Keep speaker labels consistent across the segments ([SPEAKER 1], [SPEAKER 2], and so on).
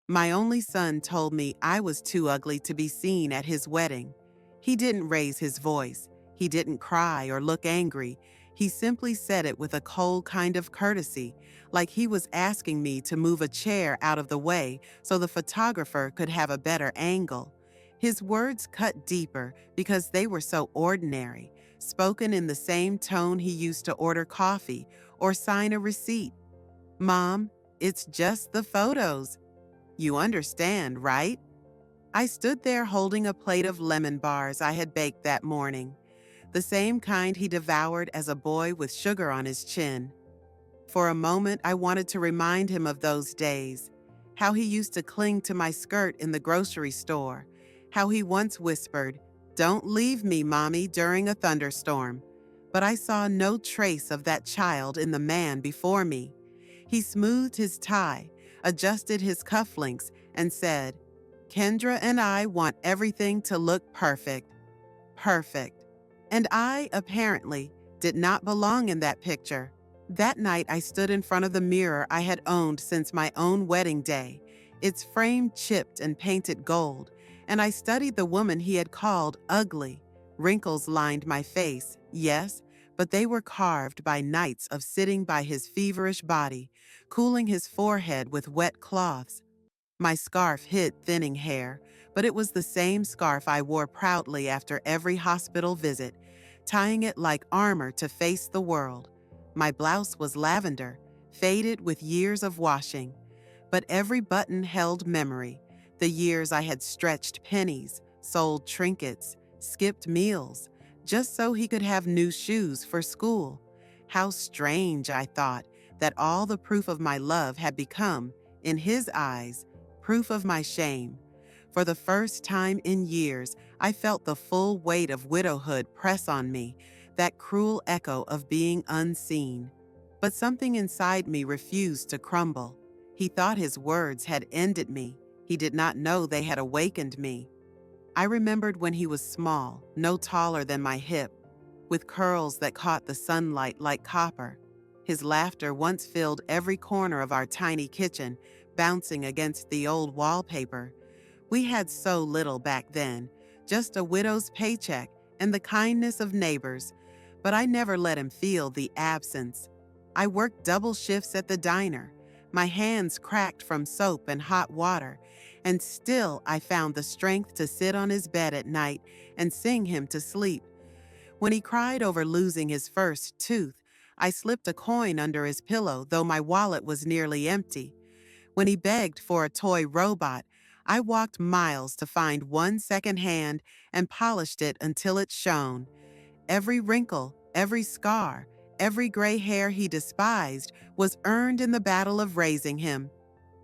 [SPEAKER 1] My only son told me I was too ugly to be seen at his wedding. He didn't raise his voice. He didn't cry or look angry. He simply said it with a cold kind of courtesy, like he was asking me to move a chair out of the way so the photographer could have a better angle. His words cut deeper because they were so ordinary, spoken in the same tone he used to order coffee or sign a receipt. "Mom, it's just the photos. You understand, right?" I stood there holding a plate of lemon bars I had baked that morning, the same kind he devoured as a boy with sugar on his chin. For a moment, I wanted to remind him of those days, how he used to cling to my skirt in the grocery store, how he once whispered, "Don't leave me, Mommy," during a thunderstorm. But I saw no trace of that child in the man before me. He smoothed his tie, adjusted his cufflinks, and said, "Kendra and I want everything to look perfect." Perfect. And I, apparently, did not belong in that picture. That night, I stood in front of the mirror I had owned since my own wedding day, its frame chipped and painted gold, and I studied the woman he had called ugly. Wrinkles lined my face, yes, but they were carved by nights of sitting by his feverish body, cooling his forehead with wet cloths. My scarf hid thinning hair, but it was the same scarf I wore proudly after every hospital visit, tying it like armor to face the world. My blouse was lavender, faded with years of washing, but every button held memory, the years I had stretched pennies, sold trinkets, skipped meals, just so he could have new shoes for school. How strange, I thought, that all the proof of my love had become, in his eyes, proof of my shame. For the first time in years, I felt the full weight of widowhood press on me, that cruel echo of being unseen. But something inside me refused to crumble. He thought his words had ended me. He did not know they had awakened me. I remembered when he was small, no taller than my hip, with curls that caught the sunlight like copper. His laughter once filled every corner of our tiny kitchen, bouncing against the old wallpaper. We had so little back then, just a widow's paycheck and the kindness of neighbors, but I never let him feel the absence. I worked double shifts at the diner. My hands cracked from soap and hot water, and still I found the strength to sit on his bed at night and sing him to sleep. When he cried over losing his first tooth, I slipped a coin under his pillow, though my wallet was nearly empty. When he begged for a toy robot, I walked miles to find one secondhand and polished it until it shone. Every wrinkle, every scar, every gray hair he despised was earned in the battle of raising him.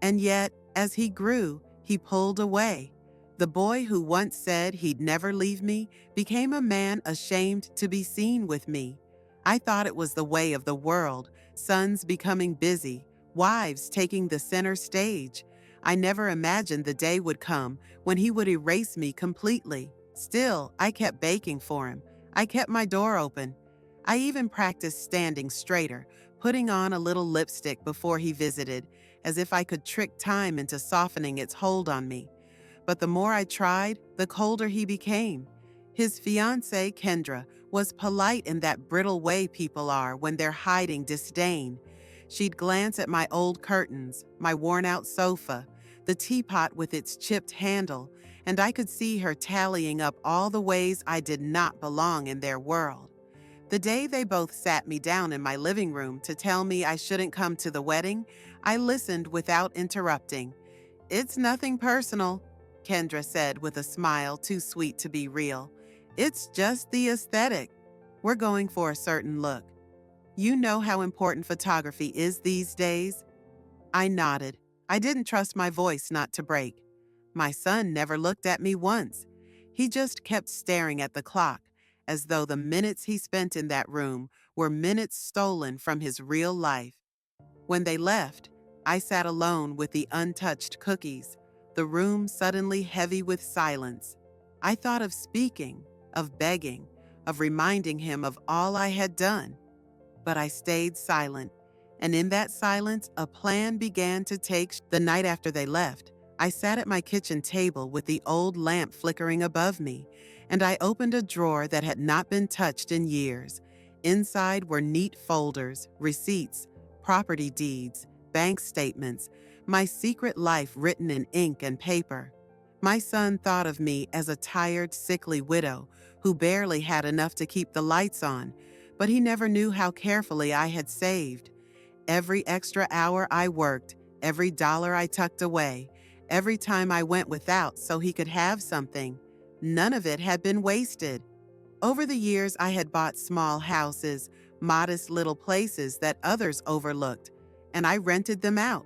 [SPEAKER 1] And yet, as he grew, he pulled away. The boy who once said he'd never leave me became a man ashamed to be seen with me. I thought it was the way of the world, sons becoming busy, wives taking the center stage. I never imagined the day would come when he would erase me completely. Still, I kept baking for him. I kept my door open. I even practiced standing straighter, putting on a little lipstick before he visited, as if I could trick time into softening its hold on me. But the more I tried, the colder he became. His fiancée, Kendra, was polite in that brittle way people are when they're hiding disdain. She'd glance at my old curtains, my worn-out sofa, the teapot with its chipped handle, and I could see her tallying up all the ways I did not belong in their world. The day they both sat me down in my living room to tell me I shouldn't come to the wedding, I listened without interrupting. "It's nothing personal," Kendra said with a smile too sweet to be real. "It's just the aesthetic. We're going for a certain look. You know how important photography is these days?" I nodded. I didn't trust my voice not to break. My son never looked at me once. He just kept staring at the clock, as though the minutes he spent in that room were minutes stolen from his real life. When they left, I sat alone with the untouched cookies, the room suddenly heavy with silence. I thought of speaking, of begging, of reminding him of all I had done. But I stayed silent, and in that silence, a plan began to take. The night after they left, I sat at my kitchen table with the old lamp flickering above me, and I opened a drawer that had not been touched in years. Inside were neat folders, receipts, property deeds, bank statements, my secret life written in ink and paper. My son thought of me as a tired, sickly widow who barely had enough to keep the lights on, but he never knew how carefully I had saved. Every extra hour I worked, every dollar I tucked away, every time I went without so he could have something, none of it had been wasted. Over the years, I had bought small houses, modest little places that others overlooked, and I rented them out.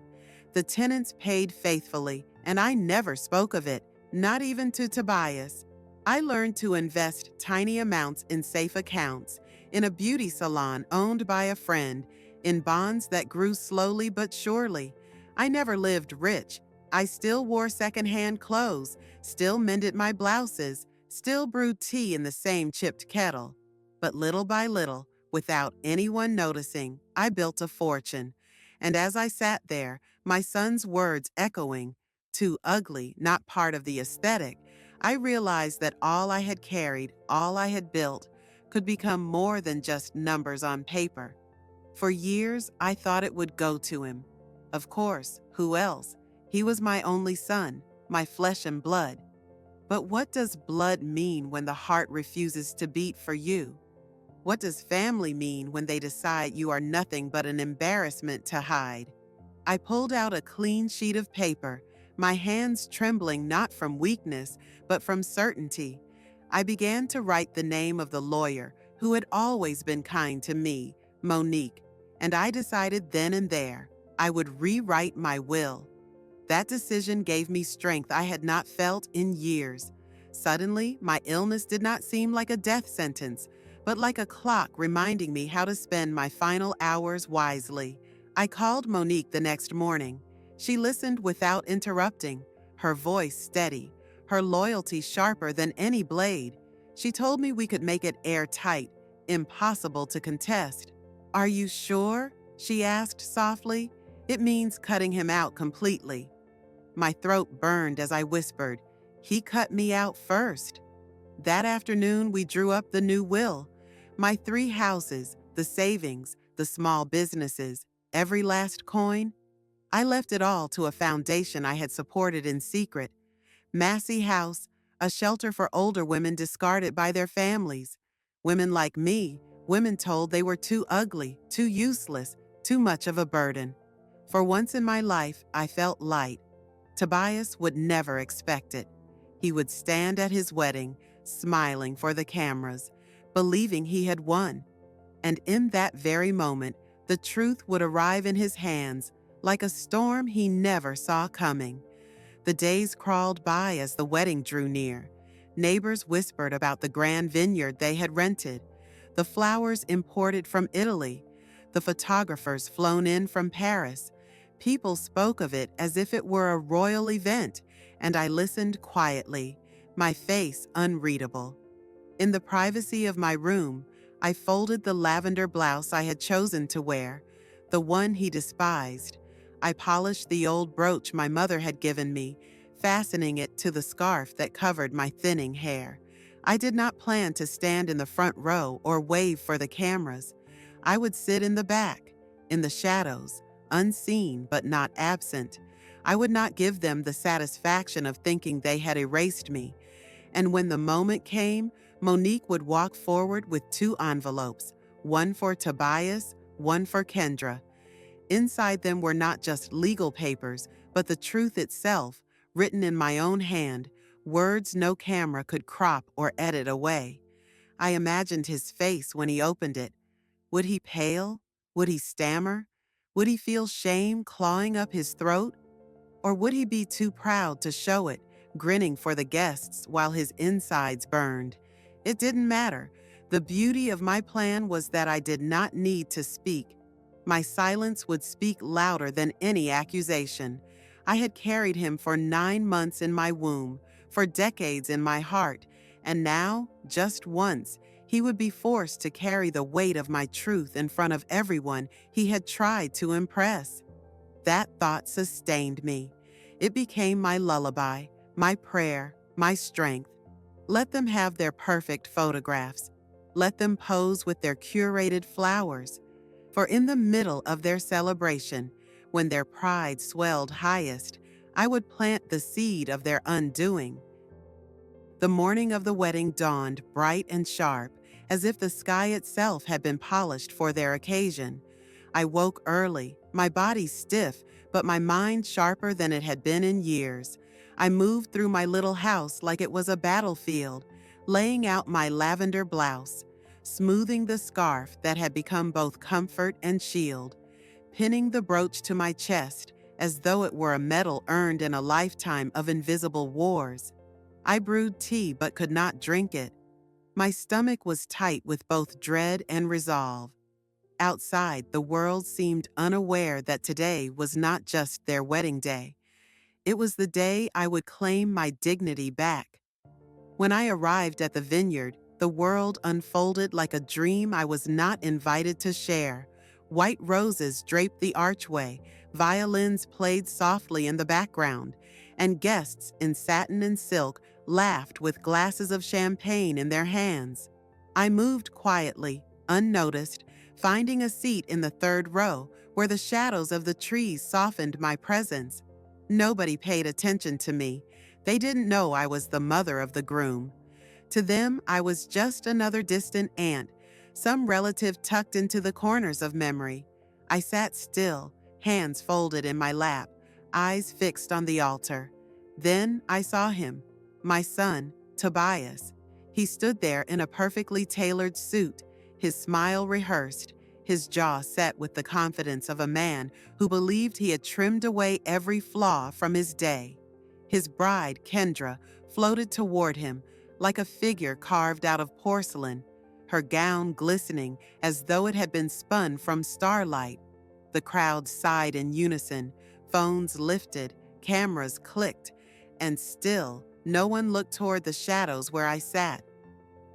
[SPEAKER 1] The tenants paid faithfully, and I never spoke of it, not even to Tobias. I learned to invest tiny amounts in safe accounts, in a beauty salon owned by a friend, in bonds that grew slowly but surely. I never lived rich. I still wore secondhand clothes, still mended my blouses, still brewed tea in the same chipped kettle. But little by little, without anyone noticing, I built a fortune. And as I sat there, my son's words echoing, "Too ugly, not part of the aesthetic," I realized that all I had carried, all I had built, could become more than just numbers on paper. For years, I thought it would go to him. Of course, who else? He was my only son, my flesh and blood. But what does blood mean when the heart refuses to beat for you? What does family mean when they decide you are nothing but an embarrassment to hide? I pulled out a clean sheet of paper, my hands trembling not from weakness, but from certainty. I began to write the name of the lawyer who had always been kind to me, Monique, and I decided then and there I would rewrite my will. That decision gave me strength I had not felt in years. Suddenly, my illness did not seem like a death sentence, but like a clock reminding me how to spend my final hours wisely. I called Monique the next morning. She listened without interrupting, her voice steady, her loyalty sharper than any blade. She told me we could make it airtight, impossible to contest. "Are you sure?" she asked softly. "It means cutting him out completely." My throat burned as I whispered, "He cut me out first." That afternoon, we drew up the new will. My 3 houses, the savings, the small businesses, every last coin. I left it all to a foundation I had supported in secret. Massey House, a shelter for older women discarded by their families. Women like me, women told they were too ugly, too useless, too much of a burden. For once in my life, I felt light. Tobias would never expect it. He would stand at his wedding, smiling for the cameras, believing he had won. And in that very moment, the truth would arrive in his hands like a storm he never saw coming. The days crawled by as the wedding drew near. Neighbors whispered about the grand vineyard they had rented, the flowers imported from Italy, the photographers flown in from Paris. People spoke of it as if it were a royal event, and I listened quietly, my face unreadable. In the privacy of my room, I folded the lavender blouse I had chosen to wear, the one he despised. I polished the old brooch my mother had given me, fastening it to the scarf that covered my thinning hair. I did not plan to stand in the front row or wave for the cameras. I would sit in the back, in the shadows, unseen but not absent. I would not give them the satisfaction of thinking they had erased me. And when the moment came, Monique would walk forward with 2 envelopes, one for Tobias, one for Kendra. Inside them were not just legal papers, but the truth itself, written in my own hand, words no camera could crop or edit away. I imagined his face when he opened it. Would he pale? Would he stammer? Would he feel shame clawing up his throat? Or would he be too proud to show it, grinning for the guests while his insides burned? It didn't matter. The beauty of my plan was that I did not need to speak. My silence would speak louder than any accusation. I had carried him for 9 months in my womb, for decades in my heart, and now, just once, he would be forced to carry the weight of my truth in front of everyone he had tried to impress. That thought sustained me. It became my lullaby, my prayer, my strength. Let them have their perfect photographs. Let them pose with their curated flowers. For in the middle of their celebration, when their pride swelled highest, I would plant the seed of their undoing. The morning of the wedding dawned bright and sharp, as if the sky itself had been polished for their occasion. I woke early, my body stiff, but my mind sharper than it had been in years. I moved through my little house like it was a battlefield, laying out my lavender blouse, smoothing the scarf that had become both comfort and shield, pinning the brooch to my chest as though it were a medal earned in a lifetime of invisible wars. I brewed tea but could not drink it. My stomach was tight with both dread and resolve. Outside, the world seemed unaware that today was not just their wedding day. It was the day I would claim my dignity back. When I arrived at the vineyard, the world unfolded like a dream I was not invited to share. White roses draped the archway, violins played softly in the background, and guests in satin and silk laughed with glasses of champagne in their hands. I moved quietly, unnoticed, finding a seat in the third row where the shadows of the trees softened my presence. Nobody paid attention to me. They didn't know I was the mother of the groom. To them, I was just another distant aunt, some relative tucked into the corners of memory. I sat still, hands folded in my lap, eyes fixed on the altar. Then I saw him, my son, Tobias. He stood there in a perfectly tailored suit, his smile rehearsed, his jaw set with the confidence of a man who believed he had trimmed away every flaw from his day. His bride, Kendra, floated toward him like a figure carved out of porcelain, her gown glistening as though it had been spun from starlight. The crowd sighed in unison, phones lifted, cameras clicked, and still no one looked toward the shadows where I sat.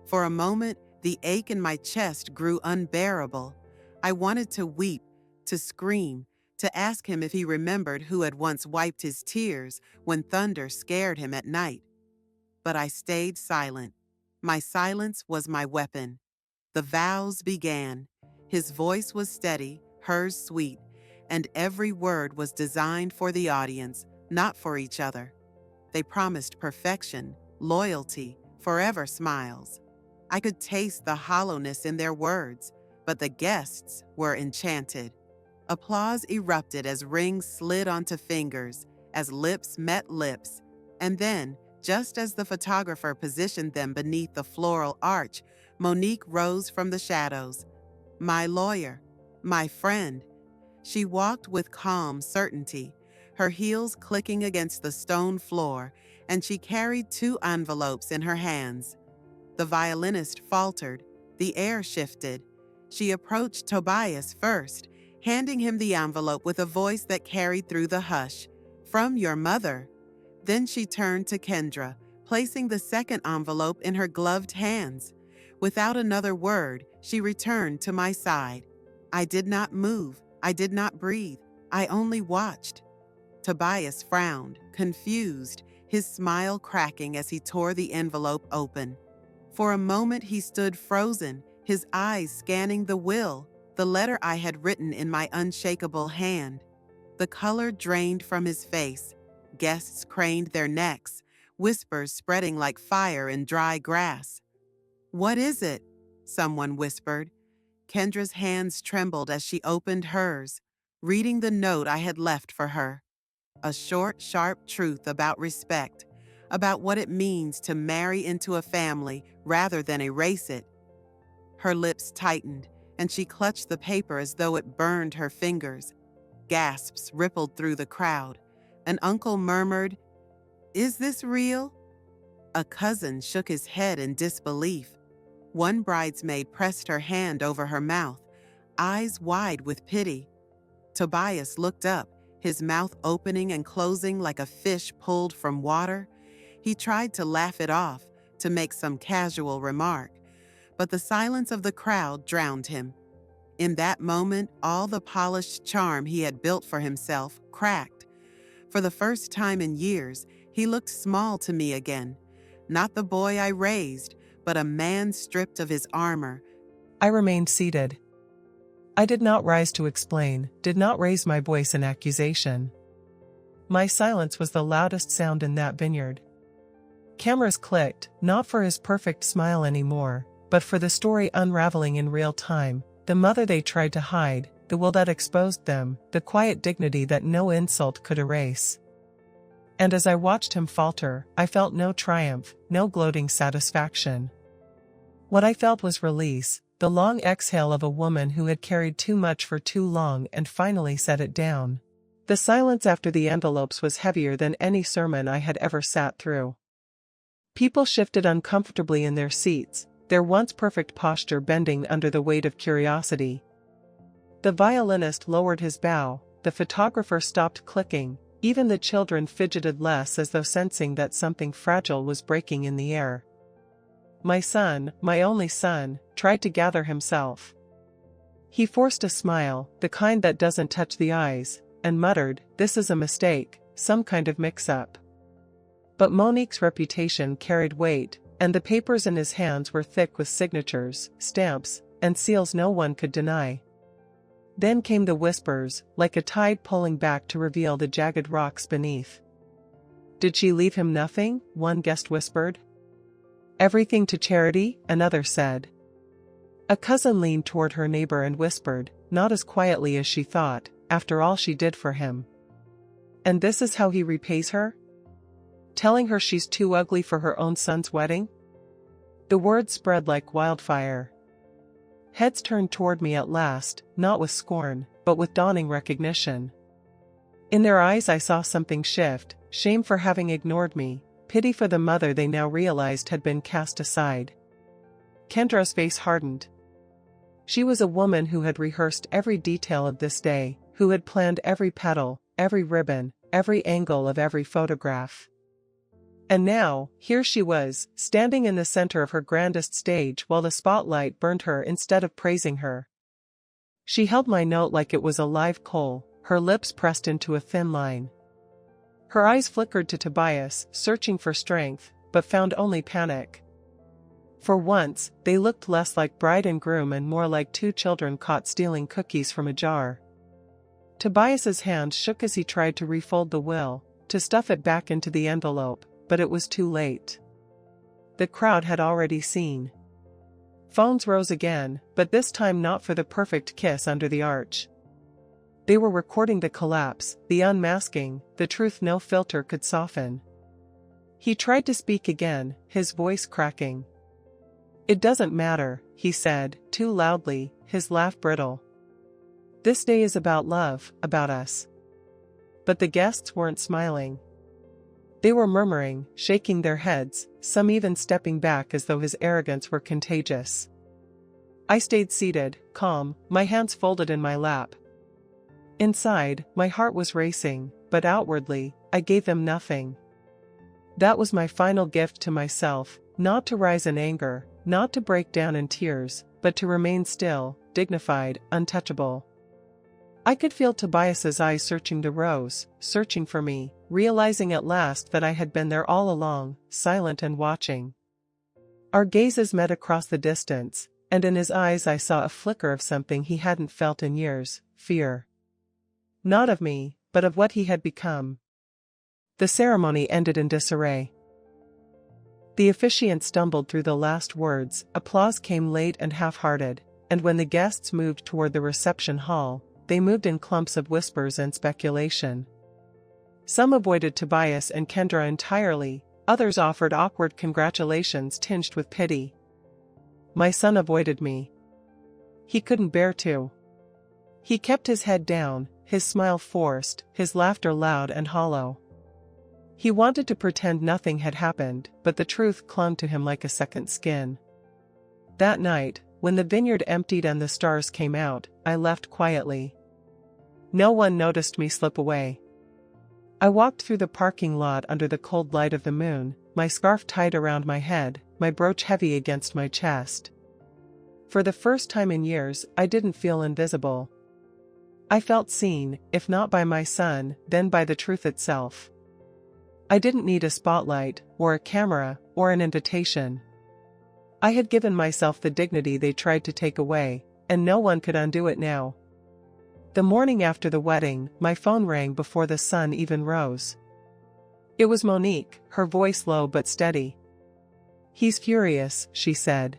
[SPEAKER 1] For a moment, the ache in my chest grew unbearable. I wanted to weep, to scream, to ask him if he remembered who had once wiped his tears when thunder scared him at night. But I stayed silent. My silence was my weapon. The vows began. His voice was steady, hers sweet, and every word was designed for the audience, not for each other. They promised perfection, loyalty, forever smiles. I could taste the hollowness in their words, but the guests were enchanted. Applause erupted as rings slid onto fingers, as lips met lips, and then, just as the photographer positioned them beneath the floral arch, Monique rose from the shadows. My lawyer, my friend. She walked with calm certainty, her heels clicking against the stone floor, and she carried 2 envelopes in her hands. The violinist faltered. The air shifted. She approached Tobias first, handing him the envelope with a voice that carried through the hush. From your mother. Then she turned to Kendra, placing the second envelope in her gloved hands. Without another word, she returned to my side. I did not move. I did not breathe. I only watched. Tobias frowned, confused, his smile cracking as he tore the envelope open. For a moment he stood frozen, his eyes scanning the will, the letter I had written in my unshakable hand. The color drained from his face. Guests craned their necks, whispers spreading like fire in dry grass. What is it? Someone whispered. Kendra's hands trembled as she opened hers, reading the note I had left for her. A short, sharp truth about respect, about what it means to marry into a family rather than erase it. Her lips tightened, and she clutched the paper as though it burned her fingers. Gasps rippled through the crowd. An uncle murmured, "Is this real?" A cousin shook his head in disbelief. One bridesmaid pressed her hand over her mouth, eyes wide with pity. Tobias looked up, his mouth opening and closing like a fish pulled from water. He tried to laugh it off, to make some casual remark, but the silence of the crowd drowned him. In that moment, all the polished charm he had built for himself cracked. For the first time in years, he looked small to me again. Not the boy I raised, but a man stripped of his armor.
[SPEAKER 2] I remained seated. I did not rise to explain, did not raise my voice in accusation. My silence was the loudest sound in that vineyard. Cameras clicked, not for his perfect smile anymore, but for the story unraveling in real time, the mother they tried to hide, the will that exposed them, the quiet dignity that no insult could erase. And as I watched him falter, I felt no triumph, no gloating satisfaction. What I felt was release, the long exhale of a woman who had carried too much for too long and finally set it down. The silence after the envelopes was heavier than any sermon I had ever sat through. People shifted uncomfortably in their seats, their once perfect posture bending under the weight of curiosity. The violinist lowered his bow, the photographer stopped clicking, even the children fidgeted less as though sensing that something fragile was breaking in the air. My son, my only son, tried to gather himself. He forced a smile, the kind that doesn't touch the eyes, and muttered, "This is a mistake, some kind of mix-up." But Monique's reputation carried weight, and the papers in his hands were thick with signatures, stamps, and seals no one could deny. Then came the whispers, like a tide pulling back to reveal the jagged rocks beneath. "Did she leave him nothing?" one guest whispered. "Everything to charity," another said. A cousin leaned toward her neighbor and whispered, not as quietly as she thought, "After all she did for him. And this is how he repays her? Telling her she's too ugly for her own son's wedding?" The words spread like wildfire. Heads turned toward me at last, not with scorn, but with dawning recognition. In their eyes I saw something shift, shame for having ignored me, pity for the mother they now realized had been cast aside. Kendra's face hardened. She was a woman who had rehearsed every detail of this day, who had planned every petal, every ribbon, every angle of every photograph. And now, here she was, standing in the center of her grandest stage while the spotlight burned her instead of praising her. She held my note like it was a live coal, her lips pressed into a thin line. Her eyes flickered to Tobias, searching for strength, but found only panic. For once, they looked less like bride and groom and more like two children caught stealing cookies from a jar. Tobias's hand shook as he tried to refold the will, to stuff it back into the envelope, but it was too late. The crowd had already seen. Phones rose again, but this time not for the perfect kiss under the arch. They were recording the collapse, the unmasking, the truth no filter could soften. He tried to speak again, his voice cracking. "It doesn't matter," he said, too loudly, his laugh brittle. "This day is about love, about us." But the guests weren't smiling. They were murmuring, shaking their heads, some even stepping back as though his arrogance were contagious. I stayed seated, calm, my hands folded in my lap. Inside, my heart was racing, but outwardly, I gave them nothing. That was my final gift to myself, not to rise in anger, not to break down in tears, but to remain still, dignified, untouchable. I could feel Tobias's eyes searching the rows, searching for me, realizing at last that I had been there all along, silent and watching. Our gazes met across the distance, and in his eyes I saw a flicker of something he hadn't felt in years, fear. Not of me, but of what he had become. The ceremony ended in disarray. The officiant stumbled through the last words, applause came late and half-hearted, and when the guests moved toward the reception hall, they moved in clumps of whispers and speculation. Some avoided Tobias and Kendra entirely, others offered awkward congratulations tinged with pity. My son avoided me. He couldn't bear to. He kept his head down, his smile forced, his laughter loud and hollow. He wanted to pretend nothing had happened, but the truth clung to him like a second skin. That night, when the vineyard emptied and the stars came out, I left quietly. No one noticed me slip away. I walked through the parking lot under the cold light of the moon, my scarf tied around my head, my brooch heavy against my chest. For the first time in years, I didn't feel invisible. I felt seen, if not by my son, then by the truth itself. I didn't need a spotlight, or a camera, or an invitation. I had given myself the dignity they tried to take away, and no one could undo it now. The morning after the wedding, my phone rang before the sun even rose. It was Monique, her voice low but steady. "He's furious," she said.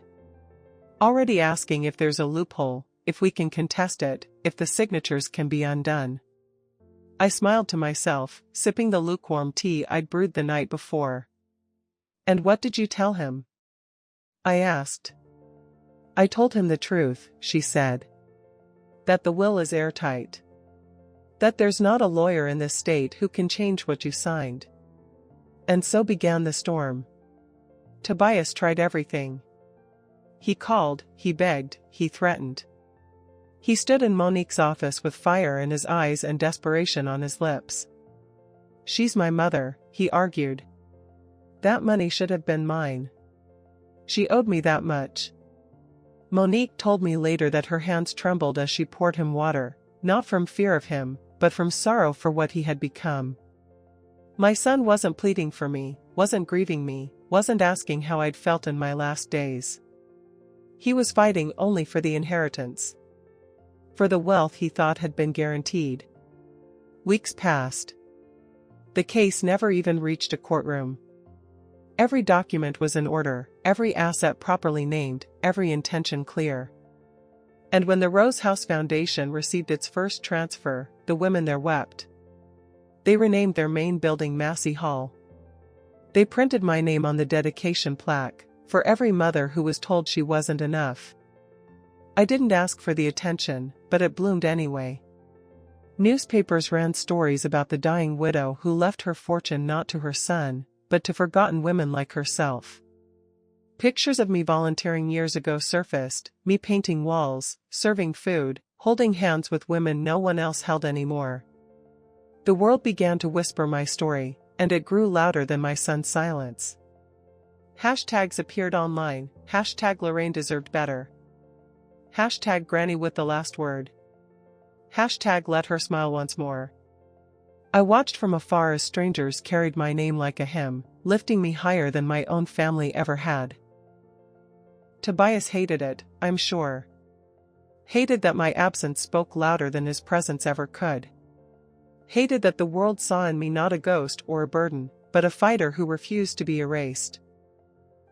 [SPEAKER 2] "Already asking if there's a loophole, if we can contest it, if the signatures can be undone." I smiled to myself, sipping the lukewarm tea I'd brewed the night before. "And what did you tell him?" I asked. "I told him the truth," she said. "That the will is airtight. That there's not a lawyer in this state who can change what you signed." And so began the storm. Tobias tried everything. He called, he begged, he threatened. He stood in Monique's office with fire in his eyes and desperation on his lips. "She's my mother," he argued. "That money should have been mine. She owed me that much." Monique told me later that her hands trembled as she poured him water, not from fear of him, but from sorrow for what he had become. My son wasn't pleading for me, wasn't grieving me, wasn't asking how I'd felt in my last days. He was fighting only for the inheritance. For the wealth he thought had been guaranteed. Weeks passed. The case never even reached a courtroom. Every document was in order, every asset properly named, every intention clear. And when the Rose House Foundation received its first transfer, the women there wept. They renamed their main building Massey Hall. They printed my name on the dedication plaque, for every mother who was told she wasn't enough. I didn't ask for the attention, but it bloomed anyway. Newspapers ran stories about the dying widow who left her fortune not to her son, but to forgotten women like herself. Pictures of me volunteering years ago surfaced, me painting walls, serving food, holding hands with women no one else held anymore. The world began to whisper my story, and it grew louder than my son's silence. Hashtags appeared online, hashtag Lorraine deserved better. Hashtag Granny with the last word. Hashtag let her smile once more. I watched from afar as strangers carried my name like a hymn, lifting me higher than my own family ever had. Tobias hated it, I'm sure. Hated that my absence spoke louder than his presence ever could. Hated that the world saw in me not a ghost or a burden, but a fighter who refused to be erased.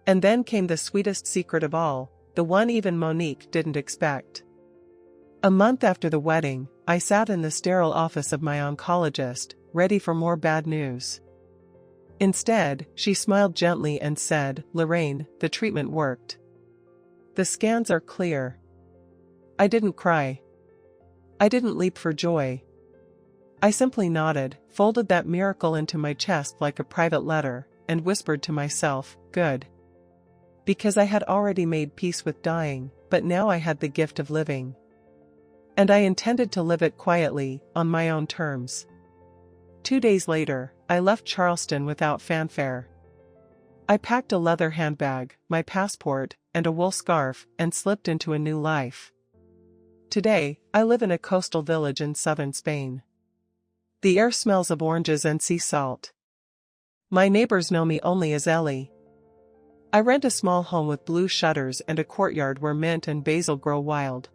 [SPEAKER 2] And then came the sweetest secret of all, the one even Monique didn't expect. A month after the wedding, I sat in the sterile office of my oncologist, ready for more bad news. Instead, she smiled gently and said, "Lorraine, the treatment worked. The scans are clear." I didn't cry. I didn't leap for joy. I simply nodded, folded that miracle into my chest like a private letter, and whispered to myself, "Good." Because I had already made peace with dying, but now I had the gift of living. And I intended to live it quietly, on my own terms. 2 days later, I left Charleston without fanfare. I packed a leather handbag, my passport, and a wool scarf, and slipped into a new life. Today, I live in a coastal village in southern Spain. The air smells of oranges and sea salt. My neighbors know me only as Ellie. I rent a small home with blue shutters and a courtyard where mint and basil grow wild.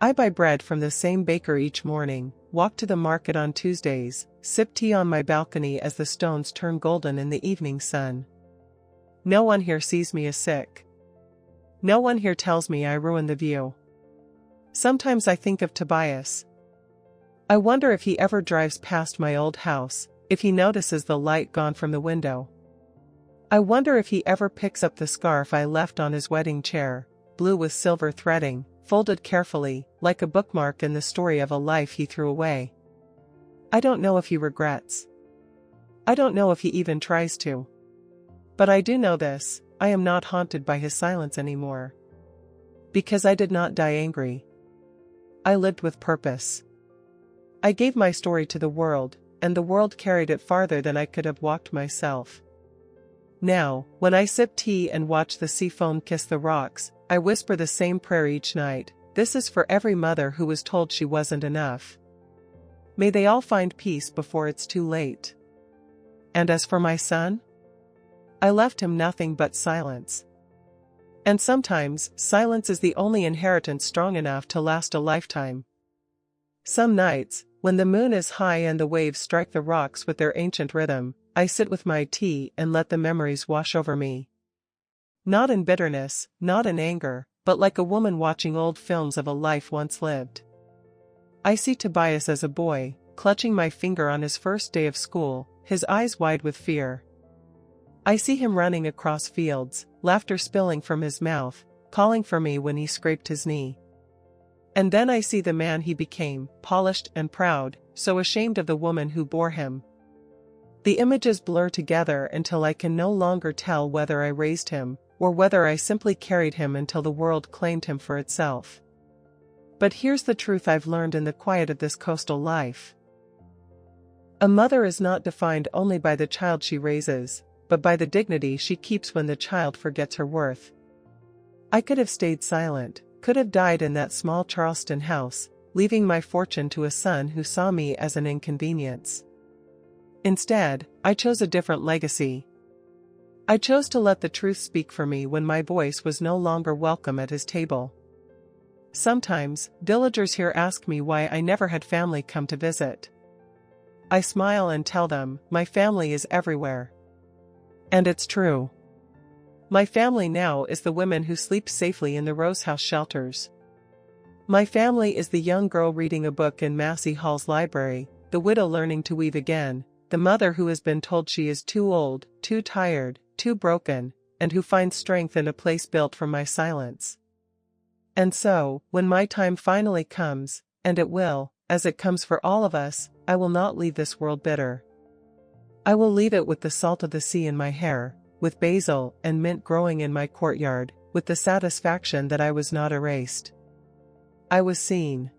[SPEAKER 2] I buy bread from the same baker each morning, walk to the market on Tuesdays, sip tea on my balcony as the stones turn golden in the evening sun. No one here sees me as sick. No one here tells me I ruin the view. Sometimes I think of Tobias. I wonder if he ever drives past my old house, if he notices the light gone from the window. I wonder if he ever picks up the scarf I left on his wedding chair, blue with silver threading, folded carefully, like a bookmark in the story of a life he threw away. I don't know if he regrets. I don't know if he even tries to. But I do know this, I am not haunted by his silence anymore. Because I did not die angry. I lived with purpose. I gave my story to the world, and the world carried it farther than I could have walked myself. Now, when I sip tea and watch the sea foam kiss the rocks, I whisper the same prayer each night, this is for every mother who was told she wasn't enough. May they all find peace before it's too late. And as for my son? I left him nothing but silence. And sometimes, silence is the only inheritance strong enough to last a lifetime. Some nights, when the moon is high and the waves strike the rocks with their ancient rhythm, I sit with my tea and let the memories wash over me. Not in bitterness, not in anger, but like a woman watching old films of a life once lived. I see Tobias as a boy, clutching my finger on his first day of school, his eyes wide with fear. I see him running across fields, laughter spilling from his mouth, calling for me when he scraped his knee. And then I see the man he became, polished and proud, so ashamed of the woman who bore him. The images blur together until I can no longer tell whether I raised him, or whether I simply carried him until the world claimed him for itself. But here's the truth I've learned in the quiet of this coastal life. A mother is not defined only by the child she raises, but by the dignity she keeps when the child forgets her worth. I could have stayed silent, could have died in that small Charleston house, leaving my fortune to a son who saw me as an inconvenience. Instead, I chose a different legacy. I chose to let the truth speak for me when my voice was no longer welcome at his table. Sometimes, villagers here ask me why I never had family come to visit. I smile and tell them, my family is everywhere. And it's true. My family now is the women who sleep safely in the Rose House shelters. My family is the young girl reading a book in Massey Hall's library, the widow learning to weave again, the mother who has been told she is too old, too tired, too broken, and who finds strength in a place built from my silence. And so, when my time finally comes, and it will, as it comes for all of us, I will not leave this world bitter. I will leave it with the salt of the sea in my hair, with basil and mint growing in my courtyard, with the satisfaction that I was not erased. I was seen.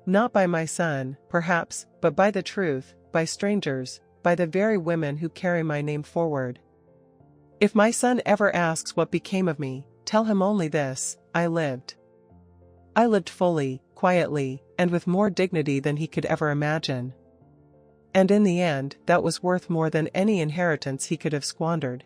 [SPEAKER 2] Not by my son, perhaps, but by the truth, by strangers, by the very women who carry my name forward. If my son ever asks what became of me, tell him only this: I lived. I lived fully, quietly, and with more dignity than he could ever imagine. And in the end, that was worth more than any inheritance he could have squandered.